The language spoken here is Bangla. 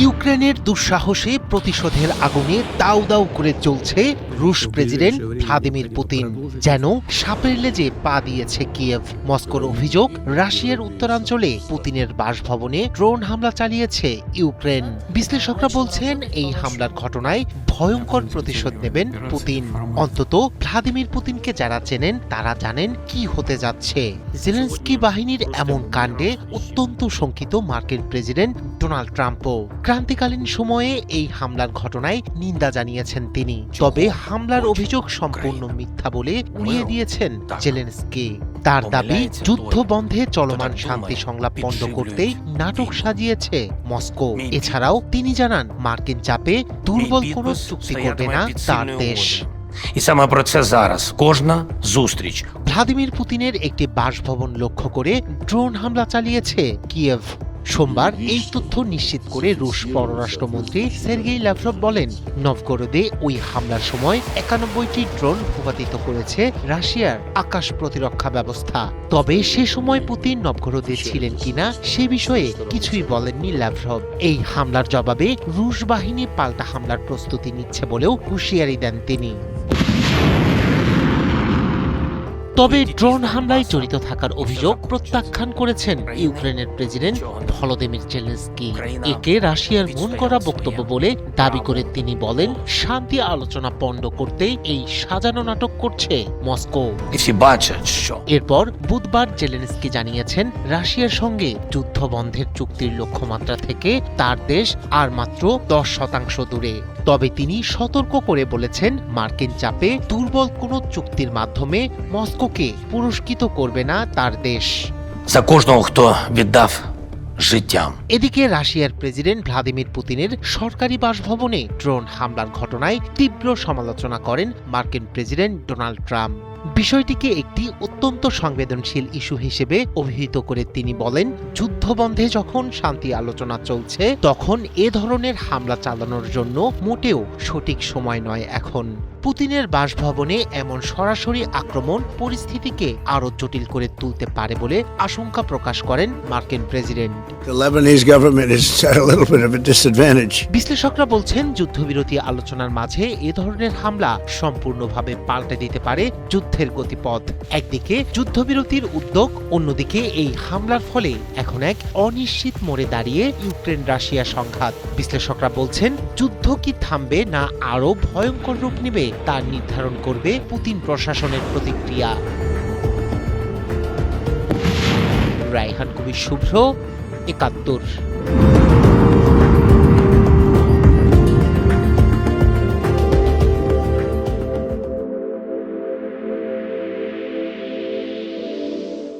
ইউক্রেনের দুঃসাহসে প্রতিশোধের আগুনে দাউ দাউ করে চলছে রুশ প্রেসিডেন্ট ভ্লাদিমির পুতিন। যেন সাপের লেজে পা দিয়েছে কিয়েভ। মস্কোর অভিযোগ, রাশিয়ার উত্তরাঞ্চলে পুতিনের বাসভবনে ড্রোন হামলা চালিয়েছে ইউক্রেন। বিশ্লেষকরা বলছেন, এই হামলার ঘটনায় ভয়ঙ্কর প্রতিশোধ নেবেন পুতিন। অন্তত ভ্লাদিমির পুতিনকে যারা চেনেন তারা জানেন কি হতে যাচ্ছে। জেলেনস্কি বাহিনীর এমন কাণ্ডে অত্যন্ত শঙ্কিত মার্কিন প্রেসিডেন্ট ডোনাল্ড ট্রাম্পও। ক্রান্তিকালীন সময়ে এই হামলার ঘটনায় নিন্দা জানিয়েছেন তিনি। তবে হামলার অভিযোগ সম্পূর্ণ মিথ্যা বলে উড়িয়ে দিয়েছেন জেলেনস্কি। তার দাবি, যুদ্ধ বন্ধে চলমান শান্তি সংলাপ বন্ধ করতেই নাটক সাজিয়েছে মস্কো। এছাড়াও তিনি জানান, মার্কিন চাপে দুর্বল কোনো চুক্তি করবে না তার দেশ। І саме про це зараз кожна зустріч. ভ্লাদিমির পুতিনের একটি বাসভবন লক্ষ্য করে ড্রোন হামলা চালিয়েছে কিয়েভ। সোমবার এই তথ্য নিশ্চিত করে রুশ পররাষ্ট্রমন্ত্রী সের্গেই ল্যাভরভ বলেন, নভগরোদে ওই হামলার সময় ৯১টি ড্রোন ভূপাতিত করেছে রাশিয়ার আকাশ প্রতিরক্ষা ব্যবস্থা। তবে সে সময় পুতিন নভগরোদে ছিলেন কিনা সে বিষয়ে কিছুই বলেননি ল্যাভরভ। এই হামলার জবাবে রুশ বাহিনী পাল্টা হামলার প্রস্তুতি নিচ্ছে বলেও হুঁশিয়ারি দেন তিনি। তবে ড্রোন হামলায় জড়িত থাকার অভিযোগ প্রত্যাখ্যান করেছেন ইউক্রেনের প্রেসিডেন্ট ভলোদিমির জেলেনস্কি। একে রাশিয়ার মন করা বক্তব্য বলে দাবি করে তিনি বলেন, শান্তি আলোচনা পণ্ড করতেই এই সাজানো নাটক করছে মস্কো। І всі бачать, що এরপর বুধবার জেলেনস্কি জানিয়েছেন, রাশিয়ার সঙ্গে যুদ্ধ বন্ধের চুক্তির লক্ষ্যমাত্রা থেকে তার দেশ আর মাত্র 10% দূরে। তবে তিনি সতর্ক করে বলেছেন, মার্কিন চাপে দুর্বল কোনো চুক্তির মাধ্যমে মস্কোকে পুরস্কৃত করবে না তার দেশ। за кожного, хто віддав життя. এদিকে রাশিয়ার প্রেসিডেন্ট ভ্লাদিমির পুতিনের সরকারি বাসভবনে ড্রোন হামলার ঘটনায় তীব্র সমালোচনা করেন মার্কিন প্রেসিডেন্ট ডোনাল্ড ট্রাম্প। বিষয়টিকে একটি অত্যন্ত সংবেদনশীল ইস্যু হিসেবে অভিহিত করে তিনি বলেন, যুদ্ধবন্ধে যখন শান্তি আলোচনা চলছে তখন এ ধরনের হামলা চালানোর জন্য মোটেও সঠিক সময় নয় এখন। পুতিনের বাসভবনে এমন সরাসরি আক্রমণ পরিস্থিতিকে আরো জটিল করে তুলতে পারে বলে আশঙ্কা প্রকাশ করেন মার্কিন president. The Lebanese government is at a little bit of a disadvantage. বিশ্লেষকরা বলছেন, যুদ্ধবিরতি আলোচনার মাঝে এ ধরনের হামলা সম্পূর্ণভাবে পাল্টে দিতে পারে যুদ্ধের গতিপথ। একদিকে যুদ্ধবিরতির উদ্যোগ, অন্যদিকে এই হামলার ফলে এখন এক অনিশ্চিত মোড়ে দাঁড়িয়ে ইউক্রেন রাশিয়া সংঘাত। বিশ্লেষকরা বলছেন, যুদ্ধ কি থামবে না আরো ভয়ঙ্কর রূপ নেবে তা নির্ধারণ করবে পুতিন প্রশাসনের প্রতিক্রিয়া। রায়হান কবির শুভ্র, ৭১।